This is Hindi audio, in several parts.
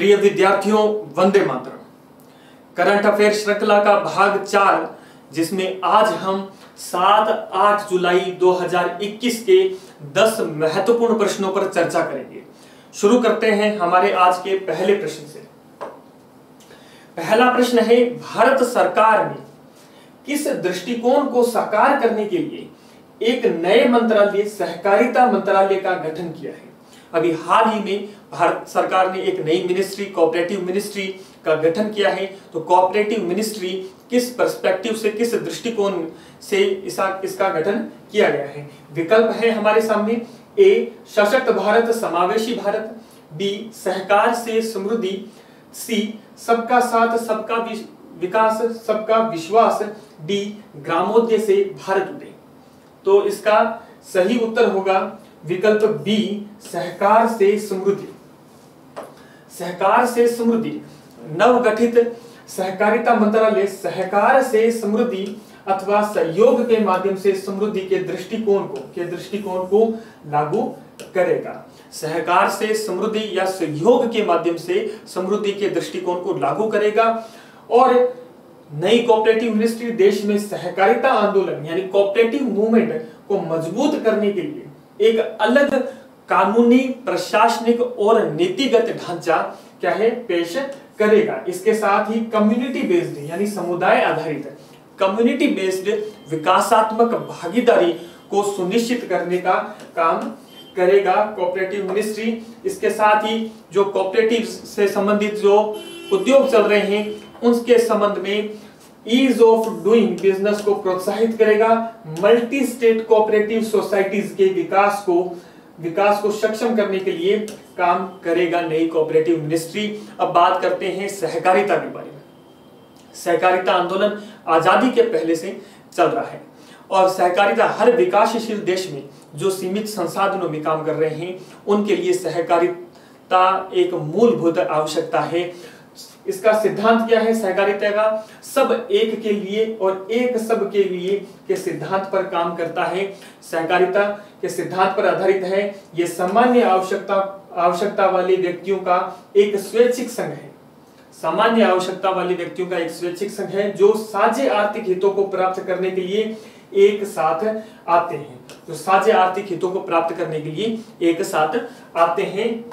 प्रिय विद्यार्थियों, वंदे मातरम। करंट अफेयर श्रृंखला का भाग 4, जिसमें आज हम 7-8 जुलाई 2021 के 10 महत्वपूर्ण प्रश्नों पर चर्चा करेंगे। शुरू करते हैं हमारे आज के पहले प्रश्न से। पहला प्रश्न है, भारत सरकार ने किस दृष्टिकोण को साकार करने के लिए एक नए मंत्रालय, सहकारिता मंत्रालय का गठन किया है? अभी हाल ही में भारत सरकार ने एक नई मिनिस्ट्री, कोऑपरेटिव मिनिस्ट्री का गठन किया है। तो कोऑपरेटिव मिनिस्ट्री किस पर्सपेक्टिव से, किस दृष्टिकोण से इसका गठन किया गया है? विकल्प है हमारे सामने। ए, सशक्त भारत, समावेशी भारत। बी, सहकार से समृद्धि। सी, सबका साथ, सबका विकास, सबका विश्वास। डी, ग्रामोदय से भारत उदय। तो इसका सही उत्तर होगा विकल्प बी, सहकार से समृद्धि। सहकार से समृद्धि। नवगठित सहकारिता मंत्रालय सहकार से समृद्धि अथवा सहयोग के माध्यम से समृद्धि के दृष्टिकोण को लागू करेगा। सहकार से समृद्धि या सहयोग के माध्यम से समृद्धि के दृष्टिकोण को लागू करेगा। और नई कोऑपरेटिव मिनिस्ट्री देश में सहकारिता आंदोलन यानी कोऑपरेटिव मूवमेंट को मजबूत करने के लिए एक अलग कानूनी, प्रशासनिक और नीतिगत ढांचा क्या है, पेश करेगा। इसके साथ ही कम्युनिटी बेस्ड यानी समुदाय आधारित कम्युनिटी बेस्ड विकासात्मक भागीदारी को सुनिश्चित करने का काम करेगा कोऑपरेटिव मिनिस्ट्री। इसके साथ ही जो कोऑपरेटिव से संबंधित जो उद्योग चल रहे हैं उनके संबंध में ईज ऑफ डूइंग बिजनेस को प्रोत्साहित करेगा। मल्टी स्टेट कोऑपरेटिव सोसाइटीज के विकास को सक्षम करने के लिए काम करेगा नई कोऑपरेटिव मिनिस्ट्री। अब बात करते हैं सहकारिता के बारे में। सहकारिता आंदोलन आजादी के पहले से चल रहा है और सहकारिता हर विकासशील देश में जो सीमित संसाधनों में काम कर रहे हैं उनके लिए सहकारिता एक मूलभूत आवश्यकता है। इसका सिद्धांत क्या है? सहकारिता का सब एक के लिए और एक सब के लिए के सिद्धांत पर काम करता है। सहकारिता के सिद्धांत पर आधारित है। यह सामान्य आवश्यकता वाले व्यक्तियों का एक स्वैच्छिक संघ है। सामान्य आवश्यकता वाले व्यक्तियों का एक स्वैच्छिक संघ है जो साझे आर्थिक हितों को प्राप्त करने के लिए एक साथ आते हैं। तो साझे आर्थिक हितों को प्राप्त करने के लिए एक साथ आते हैं।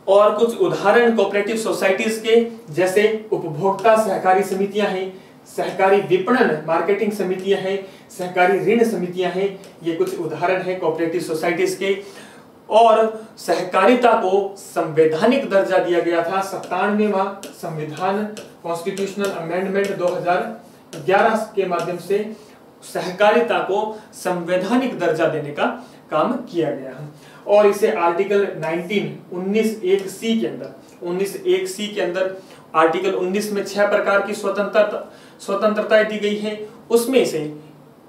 और कुछ उदाहरण कोऑपरेटिव सोसाइटीज के जैसे उपभोक्ता सहकारी समितियां हैं, सहकारी विपणन मार्केटिंग समितियां हैं, सहकारी ऋण समितियां हैं। ये कुछ उदाहरण हैं कोऑपरेटिव सोसाइटीज के। और सहकारिता को संवैधानिक दर्जा दिया गया था। 97वां संविधान कॉन्स्टिट्यूशनल अमेंडमेंट 2011 के माध्यम से सहकारिता को संवैधानिक दर्जा देने का काम किया गया है। और इसे आर्टिकल 19(1)(c) के अंदर आर्टिकल 19 में 6 प्रकार की स्वतंत्रताएं दी गई हैं। उसमें से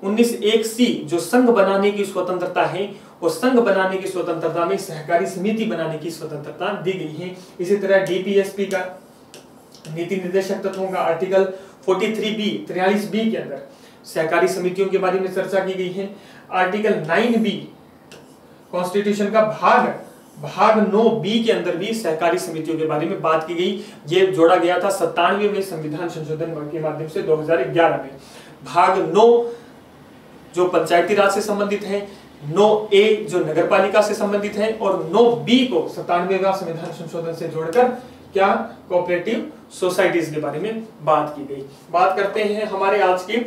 19(1)(c) जो संघ बनाने की स्वतंत्रता है, और संघ बनाने की स्वतंत्रता में सहकारी समिति बनाने की स्वतंत्रता दी गई है। इसी तरह डीपीएसपी का, नीति निर्देशक तत्वों का आर्टिकल 43B के अंदर सहकारी समितियों के बारे में चर्चा की गई है। आर्टिकल 9B कॉन्स्टिट्यूशन का भाग 9B के अंदर भी सहकारी समितियों के बारे में बात की गई। ये जोड़ा गया था 97वें संविधान संशोधन के माध्यम से 2011 में। भाग 9 जो पंचायती राज से संबंधित है, 9A जो नगरपालिका से संबंधित है, और 9B को 97वां संविधान संशोधन से जोड़कर क्या कोऑपरेटिव सोसाइटीज के बारे में बात की गई। बात करते हैं हमारे आज के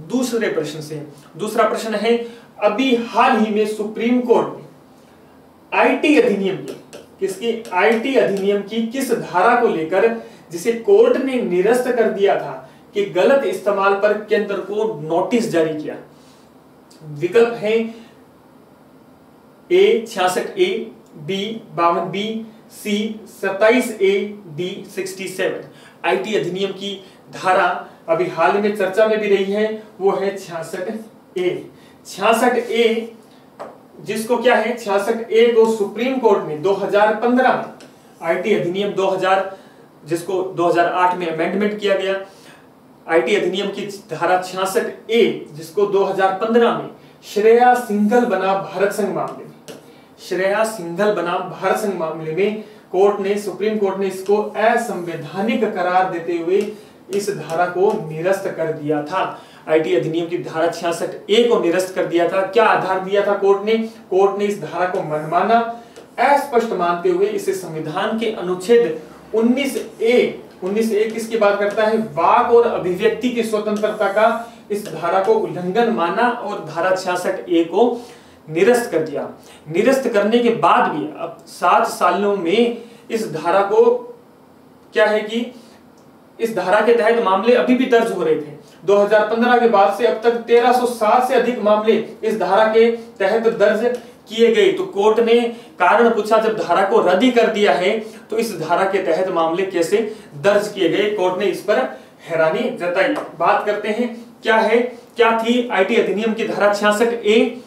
दूसरे प्रश्न से। दूसरा प्रश्न है, अभी हाल ही में सुप्रीम कोर्ट ने आईटी अधिनियम की किस धारा को लेकर, जिसे कोर्ट ने निरस्त कर दिया था कि गलत इस्तेमाल पर केंद्र को नोटिस जारी किया? विकल्प है A 66A, B 52B, C 27A, D 67। IT अधिनियम की धारा अभी हाल में चर्चा में भी रही है, वो है 66A। 66A जिसको क्या है, 66A को सुप्रीम कोर्ट ने 2015 में आईटी अधिनियम 2000 जिसको 2008 में अमेंडमेंट किया गया, आईटी अधिनियम की धारा 66A जिसको 2015 में श्रेया सिंघल बनाम भारत संघ मामले में सुप्रीम कोर्ट ने इसको असंवैधानिक करार देते हुए इस धारा को निरस्त कर दिया था। आईटी अधिनियम की धारा 66A को निरस्त कर दिया था। क्या आधार दिया था कोर्ट ने इस धारा को मनमाना अस्पष्ट मानते हुए इसे संविधान के अनुच्छेद 19A किसकी बात करता है, वाक और अभिव्यक्ति की स्वतंत्रता का इस धारा को उल्लंघन माना और धारा 66A को निरस्त कर दिया। निरस्त करने के बाद भी अब 7 सालों में इस धारा को क्या है कि इस धारा के तहत मामले अभी भी दर्ज हो रहे थे। 2015 के बाद से अब तक 1307 से अधिक मामले इस धारा के तहत दर्ज किए गए। तो कोर्ट ने कारण पूछा, जब धारा को रद्द ही कर दिया है तो इस धारा के तहत मामले कैसे दर्ज किए गए। कोर्ट ने इस पर हैरानी जताई। बात करते हैं क्या थी आईटी अधिनियम की धारा 66A,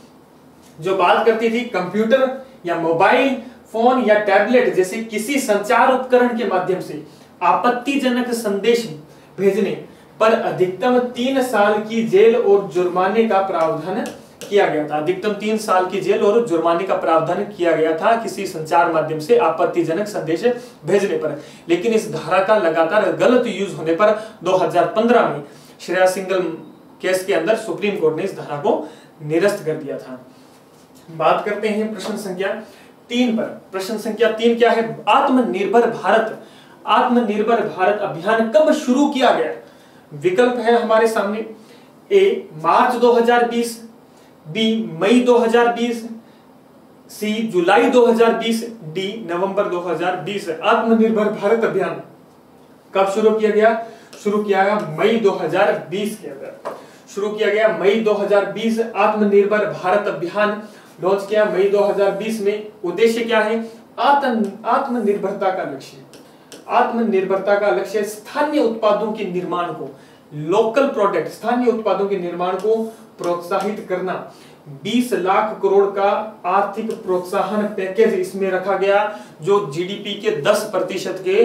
जो बात करती थी कंप्यूटर या मोबाइल फोन या टैबलेट जैसे किसी संचार उपकरण के माध्यम से आपत्तिजनक संदेश भेजने पर अधिकतम 3 साल की जेल और जुर्माने का प्रावधान किया गया था। अधिकतम 3 साल की जेल और जुर्माने का प्रावधान किया गया था किसी संचार माध्यम से आपत्तिजनक संदेश भेजने पर। लेकिन इस धारा का लगातार गलत यूज होने पर 2015 में श्रेया सिंघल केस के अंदर सुप्रीम कोर्ट ने इस धारा को निरस्त कर दिया था। बात करते हैं प्रश्न संख्या 3 पर। प्रश्न संख्या 3 क्या है, आत्मनिर्भर भारत अभियान कब शुरू किया गया। विकल्प है हमारे सामने, ए मार्च 2020, बी मई 2020, सी जुलाई 2020, डी नवंबर 2020। आत्मनिर्भर भारत अभियान कब शुरू किया गया, शुरू किया गया मई 2020 के अंदर शुरू किया गया। मई 2020 आत्मनिर्भर भारत अभियान लॉन्च किया मई 2020 में। उद्देश्य क्या है, आत्मनिर्भरता का लक्ष्य। आत्मनिर्भरता का लक्ष्य स्थानीय उत्पादों के निर्माण को, लोकल प्रोडक्ट, स्थानीय उत्पादों के निर्माण को प्रोत्साहित करना। 20 लाख करोड़ का आर्थिक प्रोत्साहन पैकेज इसमें रखा गया, जो जीडीपी के 10% के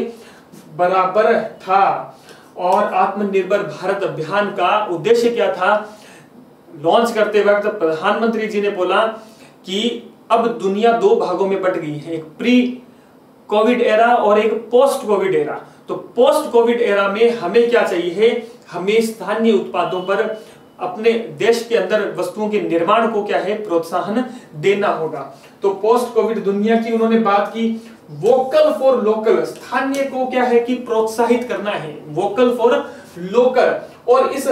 बराबर था। और आत्मनिर्भर भारत अभियान का उद्देश्य क्या था, लॉन्च करते वक्त प्रधानमंत्री जी ने बोला कि अब दुनिया 2 भागों में बट गई है, एक प्री कोविड एरा और एक पोस्ट कोविड एरा। तो पोस्ट कोविड एरा में हमें क्या चाहिए, हमें स्थानीय उत्पादों पर अपने देश के अंदर वस्तुओं के निर्माण को क्या है, प्रोत्साहन देना होगा। तो पोस्ट कोविड दुनिया की उन्होंने बात की, वोकल फॉर लोकल, स्थानीय को क्या है कि प्रोत्साहित करना है, वोकल फॉर लोकल। और इस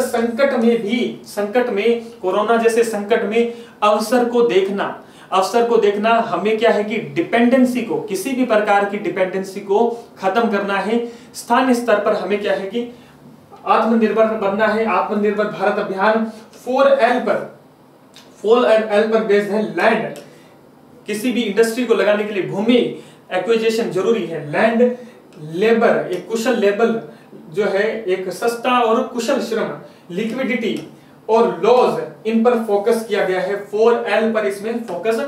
संकट में कोरोना जैसे संकट में अवसर को देखना हमें क्या है कि डिपेंडेंसी को, किसी भी प्रकार की डिपेंडेंसी को खत्म करना है। स्थानीय स्तर पर हमें क्या है कि आत्मनिर्भर बनना है। आत्मनिर्भर भारत अभियान 4L पर बेस्ड है। लैंड, किसी भी इंडस्ट्री को लगाने के लिए भूमि एक्विजिशन जरूरी है। लैंड, लेबर, एक कुशल लेबर जो है, एक सस्ता और कुशल श्रम, लिक्विडिटी और लॉज, इन पर फोकस किया गया है। 4L पर इसमें फोकस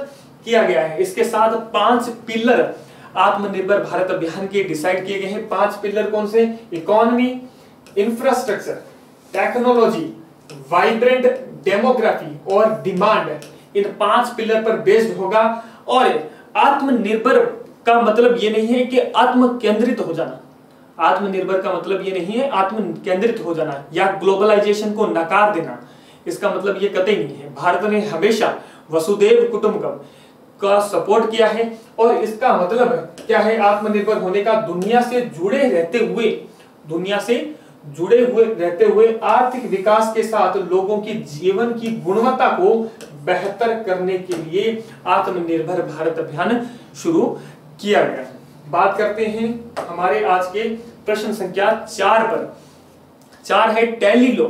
किया गया है। इसके साथ 5 पिलर आत्मनिर्भर भारत अभियान के डिसाइड किए गए हैं। 5 पिलर कौन से, economy, infrastructure, technology, vibrant demography और डिमांड। इन 5 पिलर पर बेस्ड होगा। और आत्मनिर्भर का मतलब ये नहीं है कि आत्म केंद्रित हो जाना। आत्मनिर्भर का मतलब ये नहीं है आत्म केंद्रित हो जाना या ग्लोबलाइजेशन को नकार देना। इसका मतलब ये कतई नहीं है। भारत ने हमेशा वसुधैव कुटुंबकम का सपोर्ट किया है और इसका मतलब क्या है, आत्मनिर्भर होने का दुनिया से जुड़े हुए रहते हुए आर्थिक विकास के साथ लोगों की जीवन की गुणवत्ता को बेहतर करने के लिए आत्मनिर्भर भारत अभियान शुरू किया गया। बात करते हैं हमारे आज के प्रश्न संख्या 4 पर। 4 है टेली लॉ।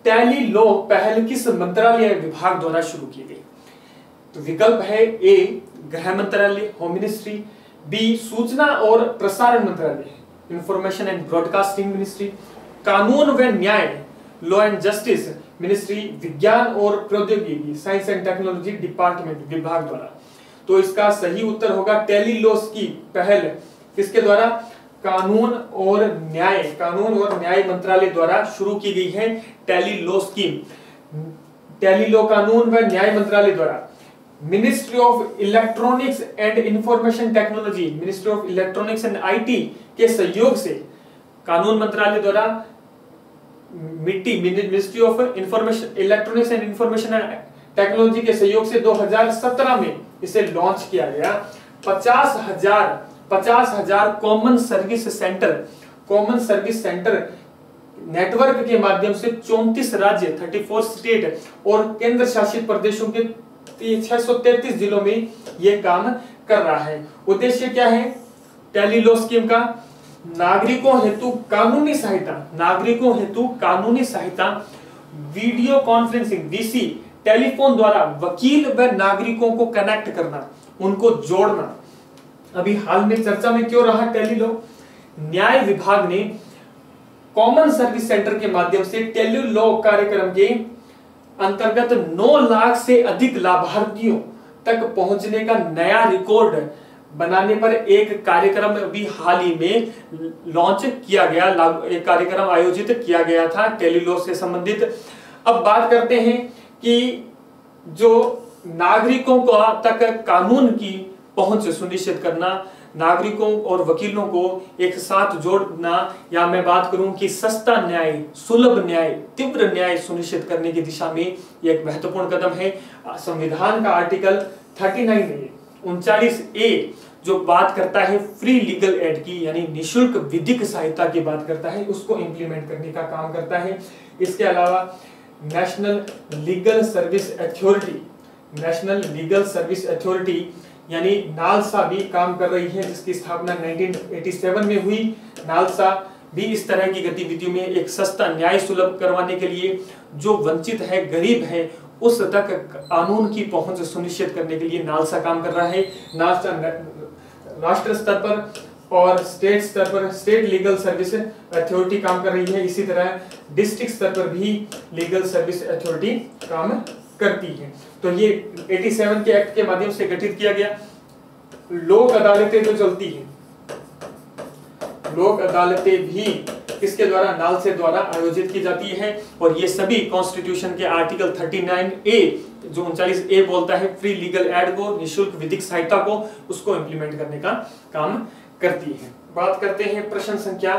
टेली लॉ पहल किस मंत्रालय विभाग द्वारा शुरू की गई। तो विकल्प है, ए गृह मंत्रालय, होम मिनिस्ट्री, बी सूचना और प्रसारण मंत्रालय, इंफॉर्मेशन एंड ब्रॉडकास्टिंग मिनिस्ट्री, कानून व न्याय, लॉ एंड जस्टिस मिनिस्ट्री, विज्ञान और प्रौद्योगिकी, साइंस एंड टेक्नोलॉजी डिपार्टमेंट विभाग द्वारा। तो इसका सही उत्तर होगा टेली लॉस की पहल किसके द्वारा, कानून और न्याय मंत्रालय द्वारा शुरू की गई है। Tele law scheme, tele law कानून व न्याय मंत्रालय द्वारा ministry of electronics and information technology, ministry of electronics and IT के सहयोग से कानून मंत्रालय द्वारा ministry of information electronics and information technology के सहयोग से 2017 में इसे लॉन्च किया गया। 50,000 कॉमन सर्विस सेंटर नेटवर्क के माध्यम से 34 राज्य 34 स्टेट और केंद्र शासित प्रदेशों के 633 जिलों में यह काम कर रहा है। उद्देश्य क्या है टेलीलॉ स्कीम का? नागरिकों हेतु कानूनी सहायता वीडियो कॉन्फ्रेंसिंग वीसी टेलीफोन द्वारा वकील व नागरिकों को कनेक्ट करना, उनको जोड़ना। अभी हाल में चर्चा में क्यों रहा टेलीलॉ? न्याय विभाग ने कॉमन सर्विस सेंटर के माध्यम से टेलीलॉ कार्यक्रम के अंतर्गत 9 लाख से अधिक लाभार्थियों तक पहुंचने का नया रिकॉर्ड बनाने पर एक कार्यक्रम अभी हाल ही में लॉन्च किया गया, एक कार्यक्रम आयोजित किया गया था टेलीलॉ से संबंधित। अब बात करते हैं कि जो नागरिकों को तक कानून की पहुंच सुनिश्चित करना, नागरिकों और वकीलों को एक साथ जोड़ना, या मैं बात करूं कि सस्ता न्याय, सुलभ न्याय, तीव्र न्याय सुनिश्चित करने की दिशा में यह एक महत्वपूर्ण कदम है। संविधान का आर्टिकल 39A जो बात करता है फ्री लीगल एड की, यानी निशुल्क विधिक सहायता की बात करता है, उसको इंप्लीमेंट करने का काम करता है। इसके अलावा नेशनल लीगल सर्विस अथॉरिटी यानी नालसा भी काम कर रही है, जिसकी स्थापना 1987 में हुई। नालसा भी इस तरह की गतिविधियों में एक सस्ता न्याय सुलभ करवाने के लिए, जो वंचित है, गरीब है, उस तक कानून की पहुंच सुनिश्चित करने के लिए नालसा काम कर रहा है। नालसा राष्ट्र स्तर पर और स्टेट स्तर पर स्टेट लीगल सर्विस अथॉरिटी काम कर रही है। इसी तरह डिस्ट्रिक्ट स्तर पर भी लीगल सर्विस अथॉरिटी काम करती है। तो ये 87 के एक्ट के माध्यम से गठित किया गया। लोक अदालतें जो चलती हैं, लोक अदालतें भी किसके द्वारा? नालसा द्वारा आयोजित की जाती है। और ये सभी कॉन्स्टिट्यूशन के आर्टिकल 39A जो 39A बोलता है फ्री लीगल एड को, निशुल्क विधिक सहायता को, उसको इंप्लीमेंट करने का काम करती है। बात करते हैं प्रश्न संख्या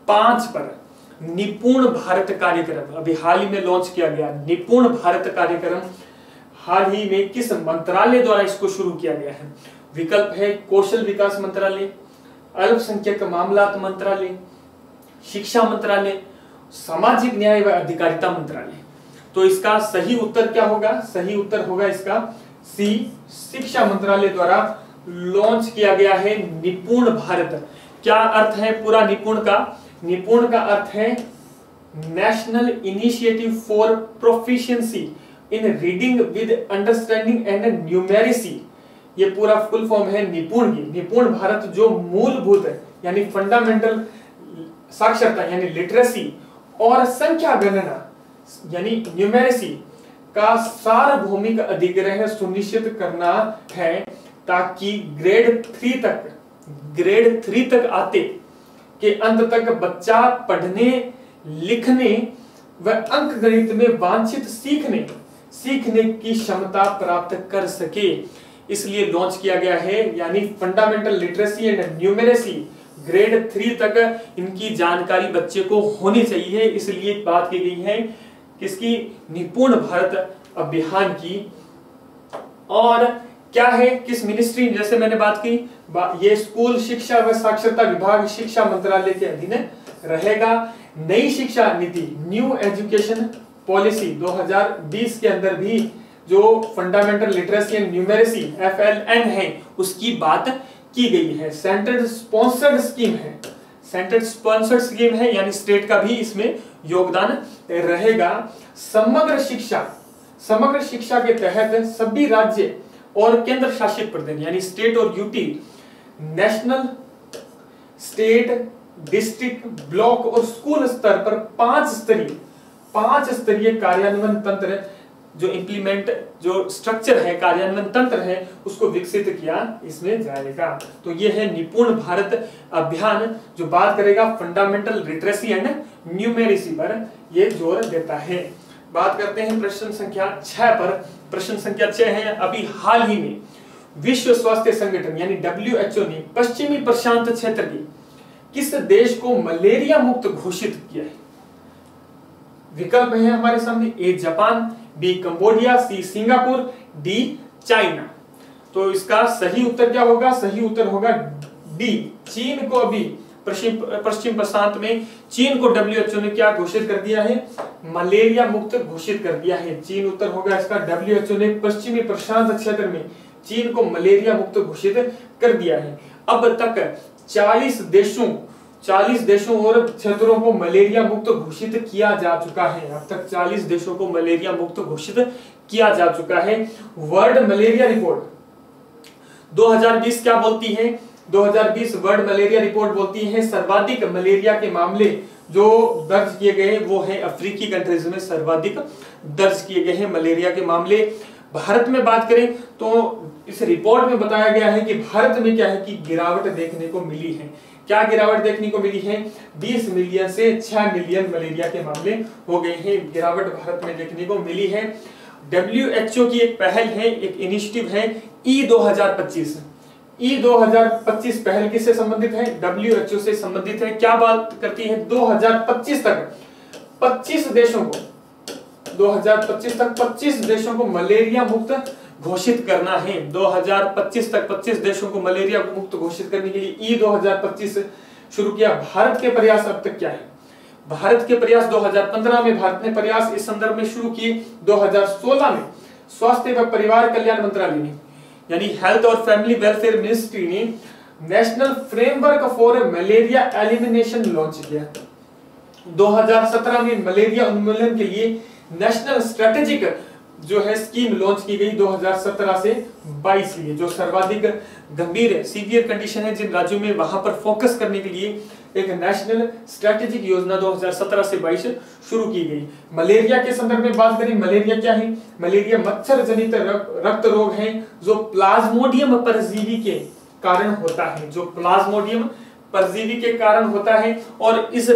5 पर, निपुण भारत कार्यक्रम अभी हाल ही में लॉन्च किया गया। निपुण भारत कार्यक्रम हाल ही में किस मंत्रालय द्वारा इसको शुरू किया गया है? विकल्प है कौशल विकास मंत्रालय, अल्पसंख्यक मामलात मंत्रालय, शिक्षा मंत्रालय, सामाजिक न्याय व अधिकारिता मंत्रालय। तो इसका सही उत्तर क्या होगा? सही उत्तर होगा इसका सी, शिक्षा मंत्रालय द्वारा लॉन्च किया गया है निपुण भारत। क्या अर्थ है पूरा निपुण का? निपुण का अर्थ है national initiative for proficiency in reading with understanding and numeracy. ये पूरा फुल फॉर्म है निपुण की। निपुण भारत जो मूलभूत है यानी फंडामेंटल साक्षरता यानी लिटरेसी और संख्या गणना यानी न्यूमेरिसी का सार्वभौमिक अधिग्रहण सुनिश्चित करना है, ताकि ग्रेड 3 तक आते के अंत तक बच्चा पढ़ने, लिखने व अंकगणित में वांछित सीखने की क्षमता प्राप्त कर सके, इसलिए लॉन्च किया गया है। यानी fundamental literacy and numeracy grade 3 तक इनकी जानकारी बच्चे को होनी चाहिए, इसलिए बात की गई है किसकी? निपुण भारत अभियान की। और क्या है, किस मिनिस्ट्री, जैसे मैंने बात की, ये स्कूल शिक्षा व साक्षरता विभाग शिक्षा मंत्रालय के अधीन रहेगा। नई शिक्षा नीति न्यू एजुकेशन पॉलिसी 2020 के अंदर भी जो fundamental literacy and numeracy FLN है उसकी बात की गई है। सेंट्रल स्पॉन्सर्ड स्कीम है यानी स्टेट का भी इसमें योगदान रहेगा। समग्र शिक्षा के तहत सभी राज्य और केंद्र शासित प्रदेश यानी स्टेट और UT national, state, district, block और स्कूल स्तर पर 5 स्तरीय कार्यान्वयन तंत्र जो स्ट्रक्चर है, कार्यान्वयन तंत्र है, उसको विकसित किया इसमें जाएगा। तो ये है निपुण भारत अभियान जो बात करेगा फंडामेंटल लिटरेसी एंड न्यूमेरेसी पर ये जोर देता है। बात करते हैं प्रश्न संख्या 6 पर। प्रश्न संख्या 6 है, अभी हाल ही में विश्व स्वास्थ्य संगठन यानी WHO ने पश्चिमी प्रशांत क्षेत्र के किस देश को मलेरिया मुक्त घोषित किया है? विकल्प है हमारे सामने, A Japan, B Cambodia, C Singapore, D China. तो इसका सही उत्तर क्या होगा? सही उत्तर होगा डी, चीन को अभी पश्चिम प्रशांत में चीन को WHO ने क्या घोषित कर दिया है? मलेरिया मुक्त घोषित कर दिया है। चीन उत्तर होगा इसका। WHO ने पश्चिमी प्रशांत क्षेत्र में चीन को मलेरिया मुक्त घोषित कर दिया है। अब तक 40 देशों और क्षेत्रों को मलेरिया मुक्त घोषित किया जा चुका है। अब तक 40 देशों को मलेरिया मुक्त घोषित किया जा चुका है। वर्ल्ड मलेरिया रिपोर्ट 2020 क्या बोलती है? 2020 वर्ल्ड मलेरिया रिपोर्ट बोलती है सर्वाधिक मलेरिया के मामले जो दर्ज किए गए वो है अफ्रीकी कंट्रीज में सर्वाधिक दर्ज किए गए हैं मलेरिया के मामले। भारत में बात करें तो इस रिपोर्ट में बताया गया है कि भारत में क्या है कि गिरावट देखने को मिली है। क्या गिरावट देखने को मिली है? 20 मिलियन से 6 मिलियन मलेरिया के मामले हो गए हैं। गिरावट भारत में देखने को मिली है। WHO की एक पहल है, एक इनिशिएटिव है E2025। E2025 पहल किससे संबंधित है? WHO से संबंधित है। क्या बात करती है? 2025 तक 25 देशों को 2025 तक 25 देशों को मलेरिया मुक्त घोषित करना है। 2025 तक 25 देशों को मलेरिया मुक्त घोषित करने के लिए E2025 शुरू किया। भारत के प्रयास अब तक क्या है? भारत के प्रयास 2015 में भारत ने प्रयास इस संदर्भ में शुरू किए। 2016 में स्वास्थ्य एवं परिवार कल्याण मंत्रालय ने यानी हेल्थ और फैमिली वेलफेयर मिनिस्ट्री ने national framework for malaria elimination launch किया। 2017 में मलेरिया उन्मूलन के लिए नेशनल स्ट्रेटेजिक जो है स्कीम लॉन्च की गई 2017 से 22 के लिए। जो सर्वाधिक गंभीर है, सीवियर कंडीशन है जिन राज्यों में, वहां पर फोकस करने के लिए एक नेशनल स्ट्रेटेजिक योजना 2017 से 22 शुरू की गई। मलेरिया के संदर्भ में बात करें, मलेरिया क्या है? मलेरिया मच्छर जनित रक्त रोग है जो प्लाज्मोडियम परजीवी के कारण होता है। जो प्लाज्मोडियम परजीवी के कारण होता है। और इस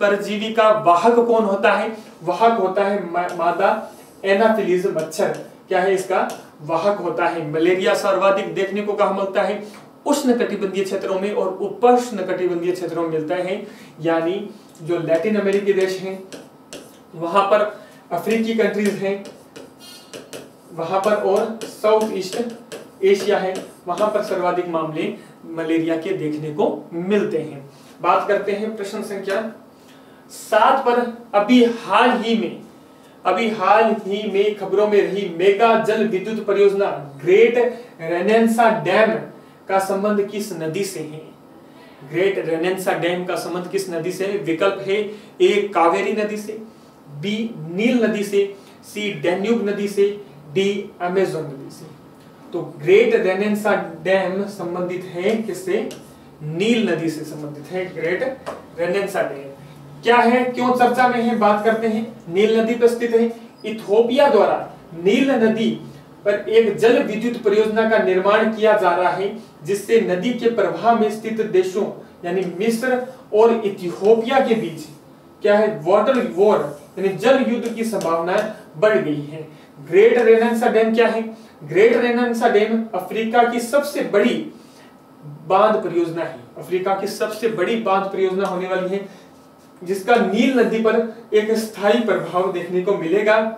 परजीवी का वाहक कौन होता है? वाहक होता है मादा एनाफिलीज मच्छर। क्या है? इसका वाहक होता है। मलेरिया सर्वाधिक देखने को कहां मिलता है? उष्णकटिबंधीय क्षेत्रों में और उपोष्णकटिबंधीय क्षेत्रों में मिलता है। यानी जो लैटिन अमेरिकी देश हैं वहां पर, अफ्रीकी कंट्रीज हैं वहां पर, और साउथ ईस्ट एशिया है वहां पर सर्वाधिक मामले मलेरिया के देखने को मिलते हैं। बात करते हैं प्रश्न संख्या 7 पर। अभी हाल ही में खबरों में रही मेगा जल विद्युत परियोजना ग्रेट रेनेसा डैम का संबंध किस नदी से है? ग्रेट रेनेसा डैम का संबंध किस नदी से है? विकल्प है, ए कावेरी नदी से, बी नील नदी से, सी डैन्यूब नदी से, डी अमेज़न नदी से। तो ग्रेट रेनेसा डैम संबंधित है किससे? नील नदी से संबंधित है ग्रेट रेनेसा डैम। क्या है, क्यों चर्चा में है, बात करते हैं। नील नदी पर स्थित है। इथियोपिया द्वारा नील नदी पर एक जल विद्युत परियोजना का निर्माण किया जा रहा है जिससे नदी के प्रवाह में स्थित देशों यानी मिस्र और इथियोपिया के बीच क्या है, वाटर वॉर यानी जल युद्ध की संभावना बढ़ गई है। ग्रेट रेनेसा डैम क्या है? ग्रेट रेनेसा डैम अफ्रीका की सबसे बड़ी बांध परियोजना है। अफ्रीका की सबसे बड़ी बांध परियोजना होने वाली है जिसका नील नदी पर एक स्थायी प्रभाव देखने को मिलेगा।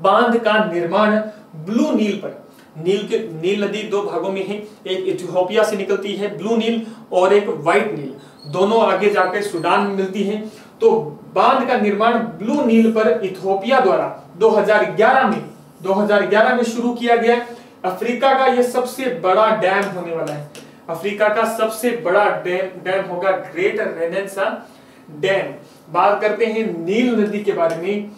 बांध का निर्माण ब्लू नील पर, नील नदी 2 भागों में है, एक इथियोपिया से निकलती है ब्लू नील और एक व्हाइट नील, दोनों आगे जाकर सूडान में मिलती है। तो बांध का निर्माण ब्लू नील पर इथियोपिया द्वारा 2011 में शुरू किया गया। अफ्रीका का यह सबसे बड़ा डैम होने वाला है। अफ्रीका का सबसे बड़ा डैम होगा ग्रेट रेनेसा डैम। बात करते हैं नील नदी के बारे में।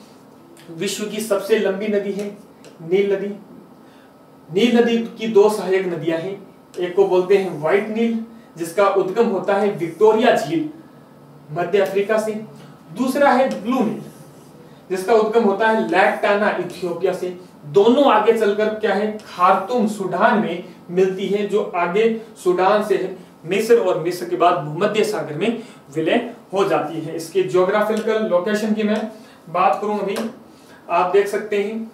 विश्व की सबसे लंबी नदी है नील नदी। नील नदी की 2 सहायक नदियां हैं। एक को बोलते हैं व्हाइट नील जिसका उद्गम होता है विक्टोरिया झील मध्य अफ्रीका से। दूसरा है ब्लू नील जिसका उद्गम होता है लेक टाना इथियोपिया से। दोनों आगे चलकर क्या है, खार्तूम सूडान में मिलती है जो आगे सूडान से मिस्र और मिस्र के बाद भूमध्य सागर में विलय हो जाती है। इसके ज्योग्राफिकल लोकेशन की मैं बात करूं अभी, आप देख सकते हैं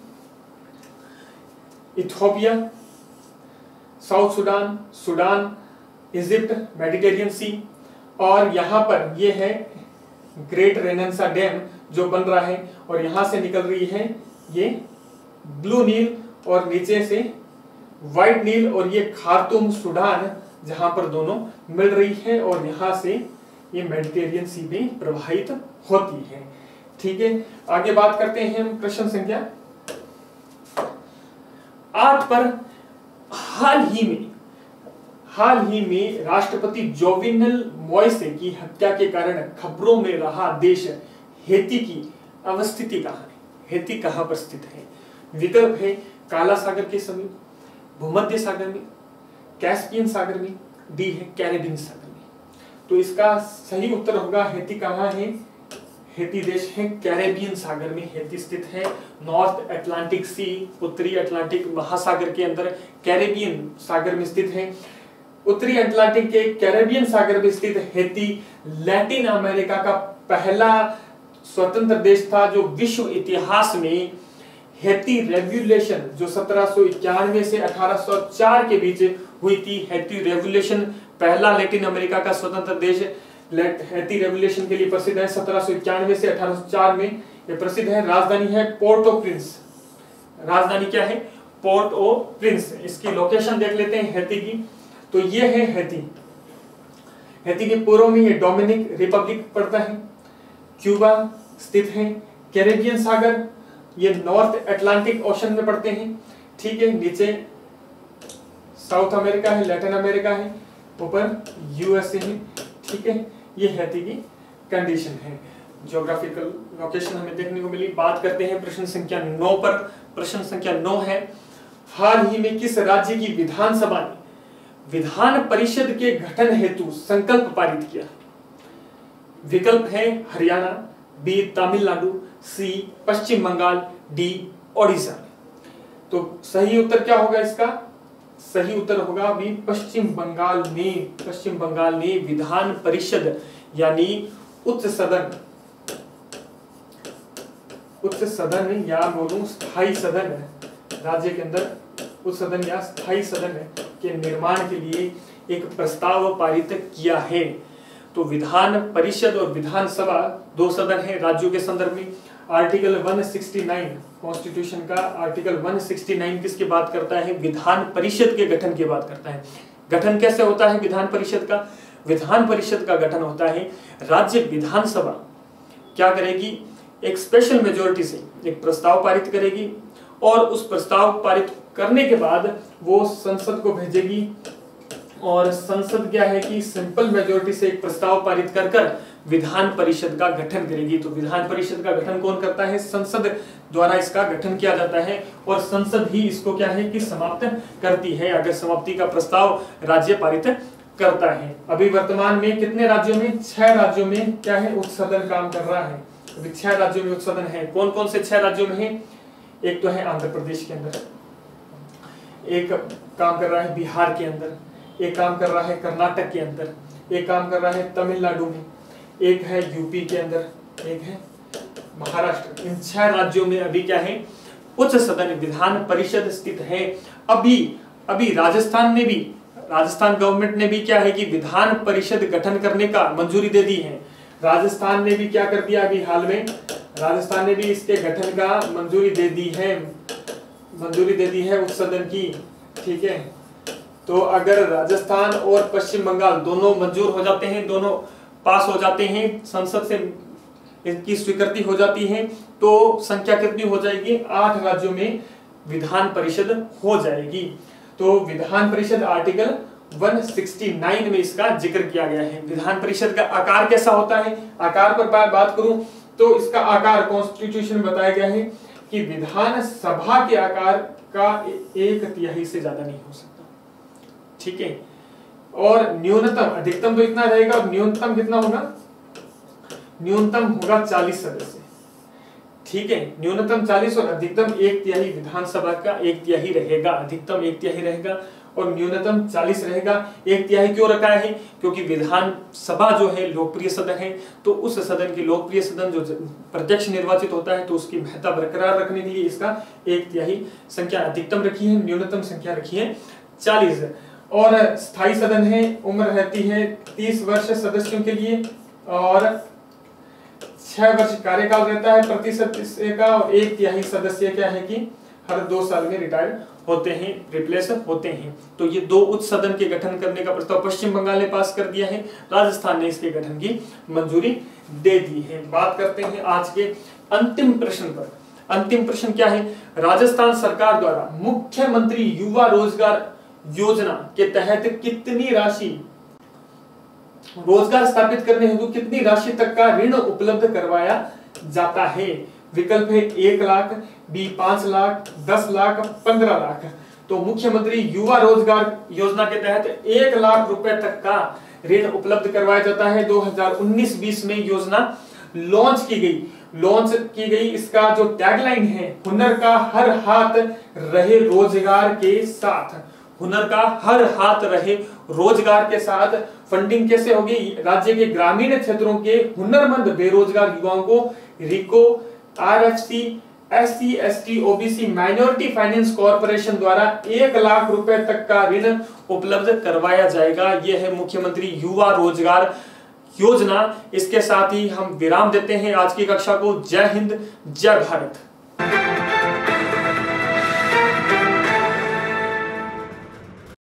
Ethiopia, South Sudan, Sudan, Egypt, Mediterranean Sea, और यहाँ पर ये है ग्रेट रेनेसा डैम जो बन रहा है, और यहाँ से निकल रही है ये ब्लू नील, और नीचे से व्हाइट नील, और ये खार्तूम सूडान जहां पर दोनों मिल रही है, और यहाँ से ये मेडिटेरियन सी में प्रवाहित होती है। ठीक है, आगे बात करते हैं हम प्रश्न संख्या 8 पर। हाल ही में राष्ट्रपति जोविनल मोइसे की हत्या के कारण खबरों में रहा देश हेती की अवस्थिति कहाँ है? हेती कहाँ पर स्थित है? विकल्प है काला सागर के समीप, भूमध्य सागर में, कैस्पियन सागर में, डी है कैरेबियन सागर में। तो इसका सही उत्तर होगा हेती कहाँ है? हेती देश है कैरेबियन सागर में हेती स्थित है। नॉर्थ अटलांटिक सी, उत्तरी अटलांटिक महासागर के अंदर कैरेबियन सागर में स्थित है। उत्तरी अटलांटिक के कैरेबियन सागर में स्थित हेती लैटिन अमेरिका का पहला स्वतंत्र देश था जो विश्व इतिहास में हेती रेवोल्यूशन जो 1791 से 1804 के बीच हुई थी। हेती रेवोल्यूशन पहला लैटिन अमेरिका का स्वतंत्र देश हेती रेवोल्यूशन के लिए प्रसिद्ध है। 1791 से 1804 में यह प्रसिद्ध है। राजधानी है पोर्ट ओ प्रिंस। राजधानी क्या है? पोर्ट ओ प्रिंस। इसकी लोकेशन देख लेते हैं हेती की। तो ये है हेती। हेती के पूर्व में ये डोमिनिक रिपब्लिक पड़ता है। क्यूबा स्थित है। कैरेबियन सागर ये नॉर्थ अटलांटिक ओशन में पड़ते हैं। ठीक है, नीचे साउथ अमेरिका है, लैटिन अमेरिका है, ऊपर यूएसए है। ठीक है, ये हेती की कंडीशन है। ज्योग्राफिकल लोकेशन हमें देखने को मिली। बात करते हैं प्रश्न संख्या 9 पर। प्रश्न संख्या 9 है, हाल ही में किस राज्य की विधानसभा ने विधान परिषद के गठन हेतु संकल्प पारित किया? विकल्प है हरियाणा, बी तमिलनाडु, सी पश्चिम बंगाल, डी ओडिशा। तो सही उत्तर क्या होगा इसका? सही उत्तर होगा भी पश्चिम बंगाल ने विधान परिषद यानी उच्च सदन या बोलूं स्थायी सदन राज्य के अंदर उच्च सदन या स्थायी सदन के निर्माण के लिए एक प्रस्ताव पारित किया है। तो विधान परिषद और विधानसभा दो सदन है राज्यों के संदर्भ में। आर्टिकल 169 कॉन्स्टिट्यूशन का आर्टिकल 169 किसकी बात करता है? विधान परिषद के गठन की बात करता है। गठन कैसे होता है विधान परिषद का? विधान परिषद का गठन होता है, राज्य विधानसभा क्या करेगी? एक स्पेशल मेजोरिटी से एक प्रस्ताव पारित करेगी, और उस प्रस्ताव पारित करने के बाद वो संसद को भेजेगी, और संसद क्या है कि सिंपल मेजोरिटी से एक प्रस्ताव पारित कर विधान परिषद का गठन करेगी। तो विधान परिषद का गठन कौन करता है? संसद द्वारा इसका गठन किया जाता है, और संसद ही इसको क्या है कि समाप्त करती है अगर समाप्ति का प्रस्ताव राज्य पारित करता है। अभी वर्तमान में कितने राज्यों में? 6 राज्यों में क्या है उच्च सदन काम कर रहा है। अभी 6 राज्यों में उच्च सदन है। कौन कौन से 6 राज्यों में है? एक तो है आंध्र प्रदेश के अंदर, एक काम कर रहा है बिहार के अंदर, एक काम कर रहा है कर्नाटक के अंदर, एक काम कर रहा है तमिलनाडु में, एक है यूपी के अंदर, एक है महाराष्ट्र। इन 6 राज्यों में अभी क्या है? उच्च सदन विधान परिषद स्थित है। अभी राजस्थान गवर्नमेंट ने भी क्या है कि विधान परिषद गठन करने का मंजूरी दे दी है। राजस्थान ने भी क्या कर दिया अभी हाल में? राजस्थान ने भी इसके गठन का मंजूरी दे दी है उच्च सदन की। ठीक है, तो अगर राजस्थान और पश्चिम बंगाल दोनों मंजूर हो जाते हैं, दोनों पास हो जाते हैं, संसद से इनकी स्वीकृति हो जाती है, तो संख्या कितनी हो जाएगी? 8 राज्यों में विधान परिषद हो जाएगी। तो विधान परिषद आर्टिकल 169 में इसका जिक्र किया गया है। विधान परिषद का आकार कैसा होता है? आकार पर बात करूं तो इसका आकार कॉन्स्टिट्यूशन में बताया गया है कि विधान सभा के आकार का 1/3 से ज्यादा नहीं हो सकता। ठीक है, और न्यूनतम, अधिकतम तो इतना रहेगा, और न्यूनतम कितना होगा? न्यूनतम होगा 40 सदस्य। ठीक है, न्यूनतम 40 और अधिकतम 1/3 विधानसभा का 1/3 रहेगा, अधिकतम 1/3 रहेगा। और न्यूनतम 40 रहेगा। 1/3 क्यों रखा है? क्योंकि विधानसभा जो है लोकप्रिय सदन है, तो उस सदन की लोकप्रिय सदन जो प्रत्यक्ष निर्वाचित होता है तो उसकी महत्ता बरकरार रखने के लिए इसका 1/3 संख्या अधिकतम रखी है, न्यूनतम संख्या रखी है 40। और स्थायी सदन है, उम्र रहती है 30 वर्ष सदस्यों के लिए और 6 वर्ष कार्यकाल रहता है प्रति सदस्य का, और 1/3 सदस्य क्या है कि हर 2 साल में रिटायर होते हैं, रिप्लेस होते हैं। तो ये 2 उच्च सदन के गठन करने का प्रस्ताव पश्चिम बंगाल ने पास कर दिया है, राजस्थान ने इसके गठन की मंजूरी दे दी है। बात करते हैं आज के अंतिम प्रश्न पर। अंतिम प्रश्न क्या है? राजस्थान सरकार द्वारा मुख्यमंत्री युवा रोजगार योजना के तहत कितनी राशि रोजगार स्थापित करने हेतु कितनी राशि तक का ऋण उपलब्ध करवाया जाता है? विकल्प है 1 लाख, बी 5 लाख, 10 लाख, 15 लाख। तो मुख्यमंत्री युवा रोजगार योजना के तहत 1 लाख रुपए तक का ऋण उपलब्ध करवाया जाता है। 2019-20 में योजना लॉन्च की गई। इसका जो टैगलाइन है, हुनर का हर हाथ रहे रोजगार के साथ। हुनर का हर हाथ रहे रोजगार के साथ। फंडिंग कैसे होगी? राज्य के ग्रामीण क्षेत्रों के हुनरमंद बेरोजगार युवाओं को RIICO, RFC, SC, ST, OBC minority finance corporation द्वारा 1 लाख रुपए तक का ऋण उपलब्ध करवाया जाएगा। यह है मुख्यमंत्री युवा रोजगार योजना। इसके साथ ही हम विराम देते हैं आज की कक्षा को। जय हिंद, जय भारत।